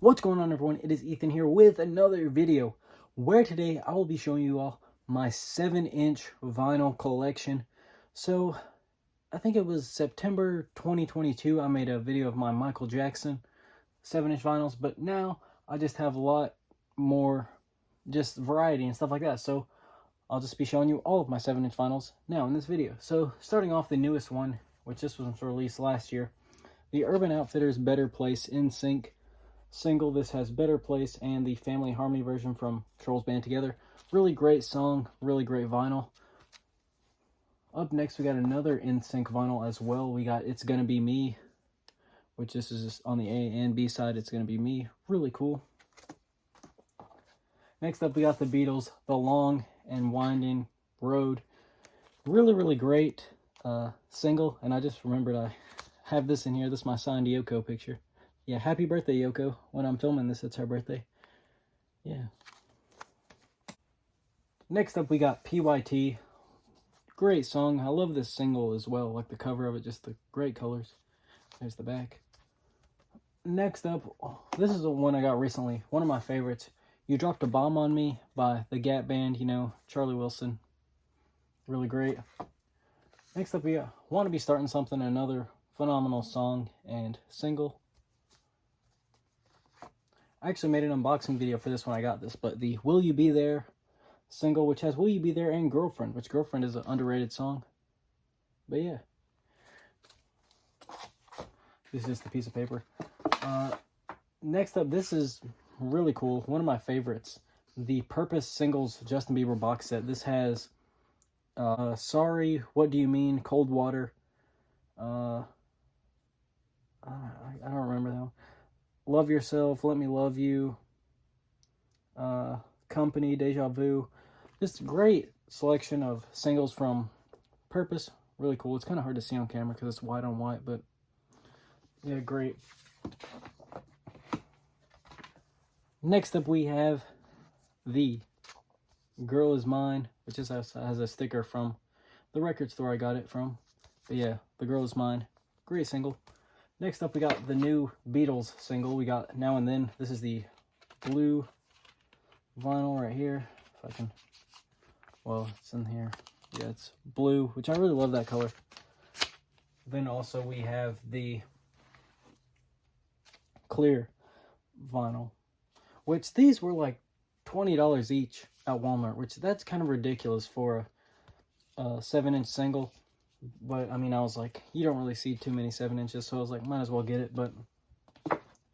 What's going on, everyone? It is Ethan here with another video where today I will be showing you all my 7-inch vinyl collection. So I think it was September 2022 I made a video of my Michael Jackson 7-inch vinyls, but now I just have a lot more just variety and stuff like that. So I'll just be showing you all of my 7-inch vinyls now in this video. So starting off the newest one, which this was released last year, the Urban Outfitters Better Place Nsync single. This has Better Place and the Family Harmony version from Trolls Band Together. Really great song, really great vinyl. Up next, we got another Nsync vinyl as well. We got It's Gonna Be Me, which this is just on the A and B side. It's Gonna Be Me. Really cool. Next up, we got the Beatles, The Long and Winding Road. Really great single. And I just remembered I have this in here. This is my signed Yoko picture. Yeah, happy birthday, Yoko. When I'm filming this, it's her birthday. Yeah. Next up, we got PYT. Great song. I love this single as well. Like the cover of it, just the great colors. There's the back. Next up, this is the one I got recently. One of my favorites. You Dropped a Bomb on Me by the Gap Band, you know, Charlie Wilson. Really great. Next up, we got Want to Be Starting Something, another phenomenal song and single. I actually made an unboxing video for this when I got this, but the Will You Be There single, which has Will You Be There and Girlfriend, which Girlfriend is an underrated song. But yeah. This is just a piece of paper. Next up, this is really cool. One of my favorites. The Purpose Singles Justin Bieber box set. This has Sorry, What Do You Mean, Cold Water. I don't remember that one. Love Yourself, Let Me Love You, Company, Deja Vu. Just a great selection of singles from Purpose. Really cool. It's kind of hard to see on camera because it's white on white, but yeah, great. Next up, we have the Girl Is Mine, which has a sticker from the record store I got it from. But yeah, The Girl Is Mine. Great single. Next up, we got the new Beatles single. We got Now and Then. This is the blue vinyl right here. If I can, well, it's in here. Yeah, it's blue, which I really love that color. Then also we have the clear vinyl, which these were like $20 each at Walmart, which that's kind of ridiculous for a 7-inch single. But, I mean, I was like, you don't really see too many 7-inches, so I was like, might as well get it. But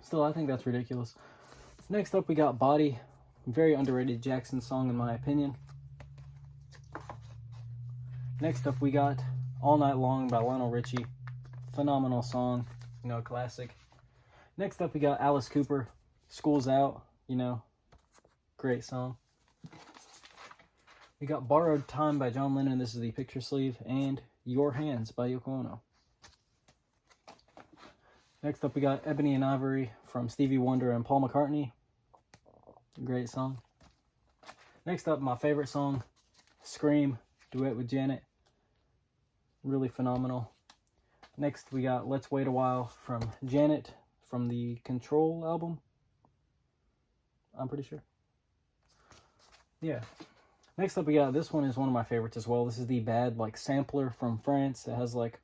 still, I think that's ridiculous. Next up, we got Body. Very underrated Jackson song, in my opinion. Next up, we got All Night Long by Lionel Richie. Phenomenal song, you know, classic. Next up, we got Alice Cooper, School's Out, you know, great song. We got Borrowed Time by John Lennon. This is the picture sleeve. And Your Hands by Yoko Ono. Next up, we got Ebony and Ivory from Stevie Wonder and Paul McCartney. Great song. Next up, my favorite song, Scream, duet with Janet. Really phenomenal. Next, we got Let's Wait a While from Janet from the Control album. I'm pretty sure. Yeah. Next up, we got, this one is one of my favorites as well. This is the Bad, like, sampler from France. It has, like,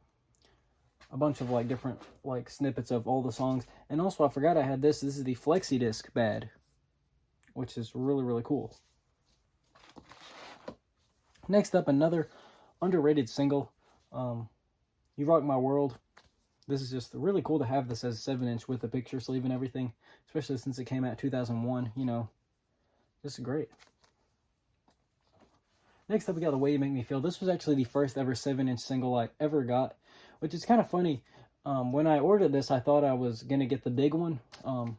a bunch of, like, different, like, snippets of all the songs. And also, I forgot I had this. This is the Flexi Disc Bad, which is really cool. Next up, another underrated single, You Rock My World. This is just really cool to have this as a 7-inch with a picture sleeve and everything, especially since it came out in 2001, you know. This is great. Next up, we got The Way You Make Me Feel. This was actually the first ever 7-inch single I ever got, which is kind of funny. When I ordered this, I thought I was going to get the big one.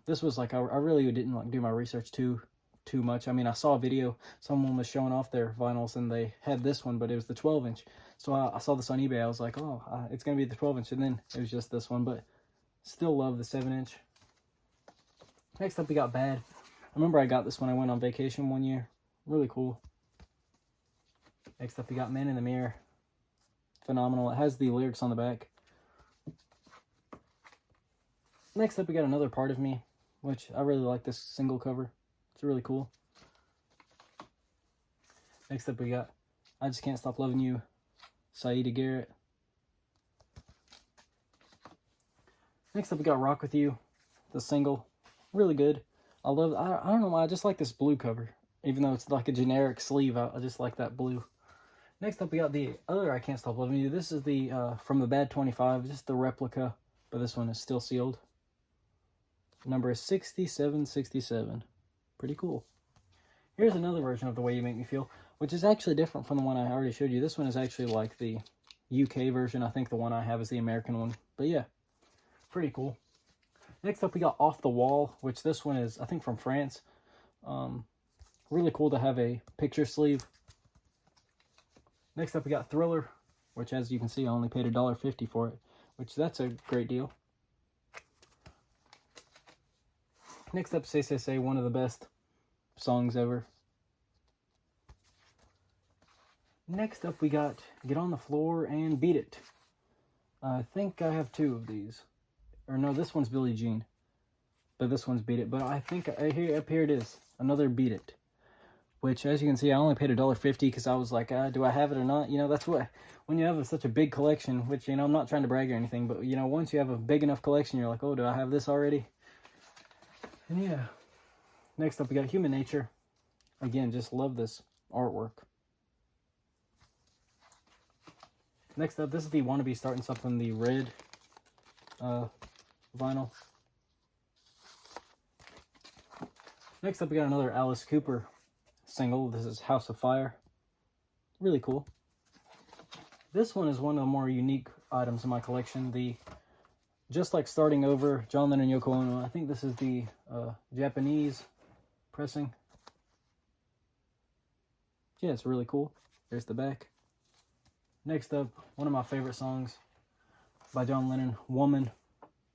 This was like, I really didn't like do my research too much. I mean, I saw a video, someone was showing off their vinyls, and they had this one, but it was the 12-inch. So I saw this on eBay. I was like, oh, it's going to be the 12-inch, and then it was just this one, but still love the 7-inch. Next up, we got Bad. I remember I got this when I went on vacation one year. Really cool. Next up, we got Man in the Mirror. Phenomenal. It has the lyrics on the back. Next up, we got Another Part of Me. which I really like this single cover. It's really cool. Next up we got I Just Can't Stop Loving You, Saida Garrett. Next up we got Rock With You, the single. Really good. I don't know why, I just like this blue cover. Even though it's like a generic sleeve, I just like that blue. Next up we got the other I Can't Stop Loving You. This is the from the Bad 25, just the replica, but this one is still sealed. Number is 6767. Pretty cool. Here's another version of The Way You Make Me Feel, which is actually different from the one I already showed you. This one is actually like the UK version. I think the one I have is the American one. But yeah, pretty cool. Next up we got Off the Wall, which this one is, I think, from France. Really cool to have a picture sleeve. Next up we got Thriller, which as you can see I only paid $1.50 for it, which that's a great deal. Next up, Say Say Say, one of the best songs ever. Next up we got Get on the Floor and Beat It. I think I have two of these. Or no, this one's Billie Jean. But this one's Beat It. But I think up here it is. Another Beat It. Which, as you can see, I only paid $1.50 because I was like, do I have it or not? You know, that's what, when you have such a big collection, which, you know, I'm not trying to brag or anything, but, you know, once you have a big enough collection, you're like, oh, do I have this already? And yeah. Next up, we got Human Nature. Again, just love this artwork. Next up, this is the Wanna Be Starting Something, the red vinyl. Next up, we got another Alice Cooper single. This is House of Fire. Really cool. This one is one of the more unique items in my collection. The Just Like Starting Over, John Lennon, Yoko Ono. I think this is the Japanese pressing. Yeah, it's really cool. There's the back. Next up, one of my favorite songs by John Lennon, Woman.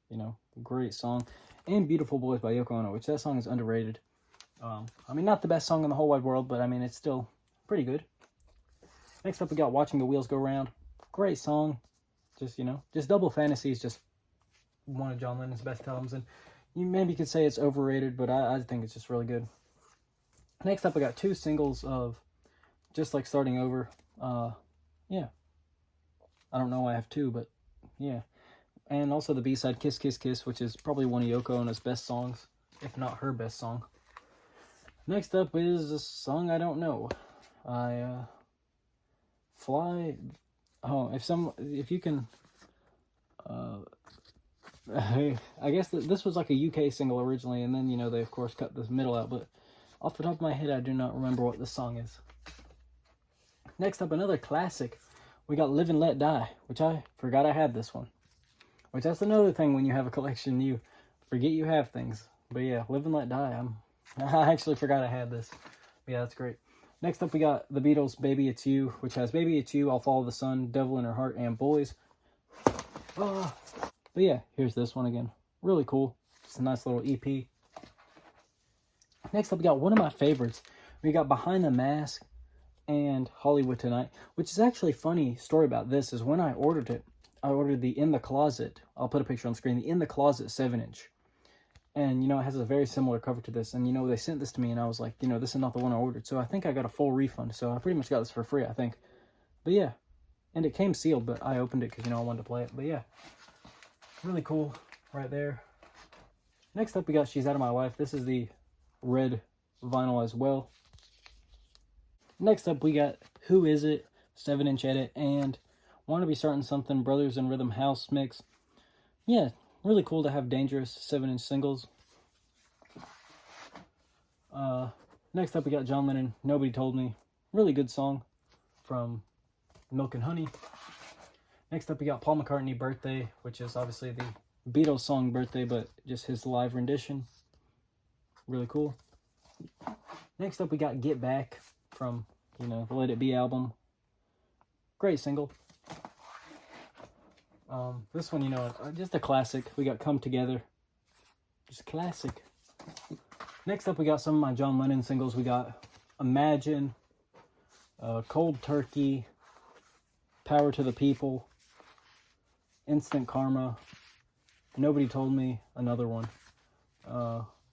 You know, great song. And Beautiful Boys by Yoko Ono, which that song is underrated. I mean, not the best song in the whole wide world, but I mean, it's still pretty good. Next up, we got Watching the Wheels Go Round. Great song. Just, you know, just Double Fantasy is just one of John Lennon's best albums. And you maybe could say it's overrated, but I think it's just really good. Next up, I got two singles of Just Like Starting Over. Yeah. I don't know why I have two, but yeah. And also the B-side, Kiss Kiss Kiss, which is probably one of Yoko Ono's best songs, if not her best song. Next up is a song I don't know. Fly. Oh, if you can. I guess this was like a UK single originally, and then, you know, they of course cut the middle out. But off the top of my head, I do not remember what this song is. Next up, another classic. We got Live and Let Die, which I forgot I had this one. Which that's another thing when you have a collection, you forget you have things. But yeah, Live and Let Die. I actually forgot I had this. But yeah, that's great. Next up, we got the Beatles' Baby It's You, which has Baby It's You, I'll Follow the Sun, Devil in Her Heart, and Boys. But yeah, here's this one again. Really cool. It's a nice little EP. Next up, we got one of my favorites. We got Behind the Mask and Hollywood Tonight, which is actually a funny story about this, is when I ordered it, I ordered the In the Closet. I'll put a picture on the screen. The In the Closet 7-inch. And, you know, it has a very similar cover to this. And, you know, they sent this to me, and I was like, you know, this is not the one I ordered. So I think I got a full refund. So I pretty much got this for free, I think. But, yeah. And it came sealed, but I opened it because, you know, I wanted to play it. But, yeah. Really cool right there. Next up, we got She's Out of My Life. This is the red vinyl as well. Next up, we got Who Is It? 7-inch edit. And Want to Be Starting Something, Brothers in Rhythm House mix. Yeah. Really cool to have Dangerous 7-inch singles. Next up, we got John Lennon, Nobody Told Me. Really good song from Milk and Honey. Next up, we got Paul McCartney, Birthday, which is obviously the Beatles song Birthday, but just his live rendition. Really cool. Next up, we got Get Back from, you know, the Let It Be album. Great single. This one, you know, just a classic. We got Come Together. Just a classic. Next up, we got some of my John Lennon singles. We got Imagine, Cold Turkey, Power to the People, Instant Karma, Nobody Told Me, another one.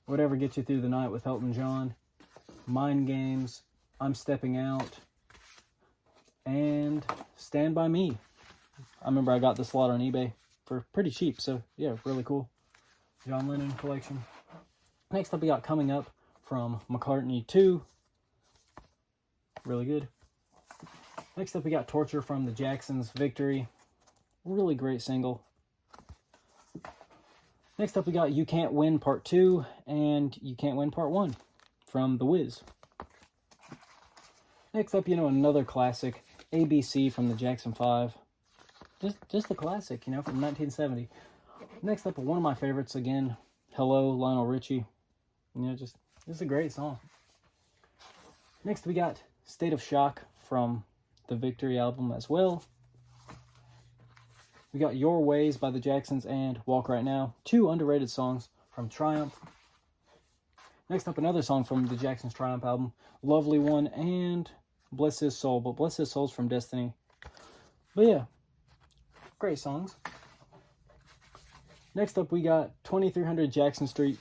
Whatever Gets You Through the Night with Elton John, Mind Games, I'm Stepping Out, and Stand By Me. I remember I got this lot on eBay for pretty cheap, so yeah, really cool. John Lennon collection. Next up we got Coming Up from McCartney 2. Really good. Next up we got Torture from the Jacksons, Victory. Really great single. Next up we got You Can't Win Part 2 and You Can't Win Part 1 from The Wiz. Next up, another classic, ABC from the Jackson 5. Just a classic, from 1970. Next up, one of my favorites again, Hello, Lionel Richie. Just a great song. Next, we got State of Shock from the Victory album as well. We got Your Ways by the Jacksons and Walk Right Now, 2 underrated songs from Triumph. Next up, another song from the Jacksons Triumph album, Lovely One and Bless His Soul, but Bless His Soul's from Destiny. But yeah, great songs. Next up, we got 2300 Jackson Street.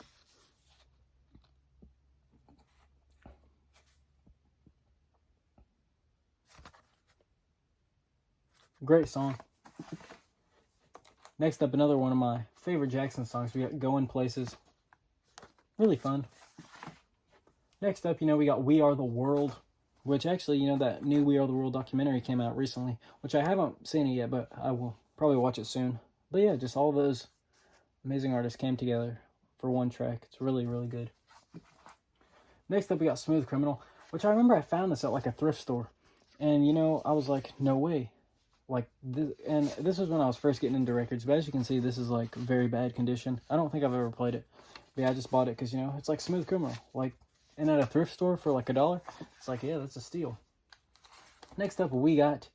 Great song. Next up, another one of my favorite Jackson songs. We got Going Places. Really fun. Next up, we got We Are the World, which actually, that new We Are the World documentary came out recently, which I haven't seen it yet, but I will probably watch it soon. But yeah, just all those amazing artists came together for one track. It's really, really good. Next up, we got Smooth Criminal, which I remember I found this at like a thrift store. And, I was like, no way. Like, this was when I was first getting into records, but as you can see, this is like very bad condition. I don't think I've ever played it. But yeah, I just bought it because, it's like Smooth Criminal. Like, and at a thrift store for like $1, it's like, yeah, that's a steal. Next up, we got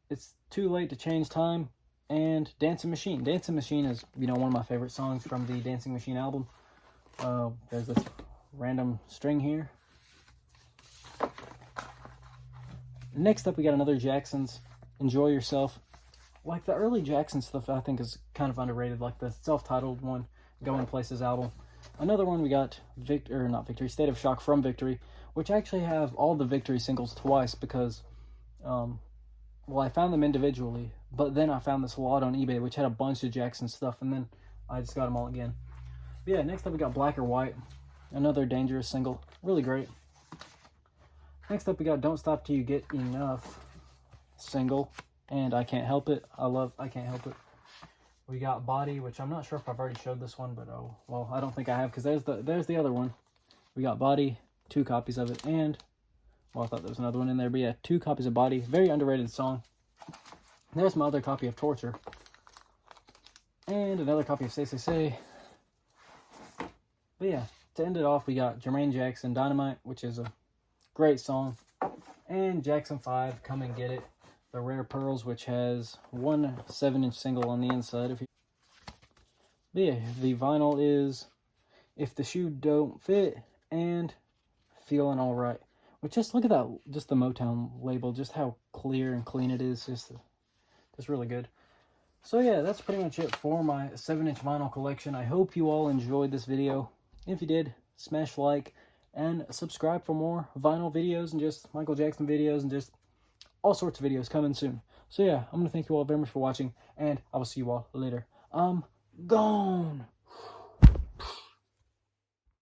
It's Too Late to Change Time and Dancing Machine. Dancing Machine is, one of my favorite songs from the Dancing Machine album. There's this random string here. Next up, we got another Jacksons, Enjoy Yourself. Like, the early Jackson stuff, I think, is kind of underrated. Like the self-titled one, Going Places album. Another one, we got State of Shock from Victory, which I actually have all the Victory singles twice because, I found them individually, but then I found this lot on eBay, which had a bunch of Jackson stuff, and then I just got them all again. But yeah, next up, we got Black or White, another Dangerous single. Really great. Next up, we got Don't Stop Till You Get Enough single, and I Can't Help It. I Can't Help It. We got Body, which I'm not sure if I've already showed this one, but I don't think I have, because there's the other one. We got Body, 2 copies of it, and, I thought there was another one in there, but yeah, 2 copies of Body. Very underrated song. There's my other copy of Torture. And another copy of Say Say Say. But yeah, to end it off, we got Jermaine Jackson, Dynamite, which is a great song. And Jackson 5, Come and Get It. The Rare Pearls, which has one 7-inch single on the inside. But yeah, the vinyl is If the Shoe Don't Fit and Feeling Alright. But just look at that, just the Motown label, just how clear and clean it is. Just really good. So yeah, that's pretty much it for my 7-inch vinyl collection. I hope you all enjoyed this video. If you did, smash like and subscribe for more vinyl videos and just Michael Jackson videos and just all sorts of videos coming soon. So yeah, I'm going to thank you all very much for watching, and I will see you all later. I'm gone.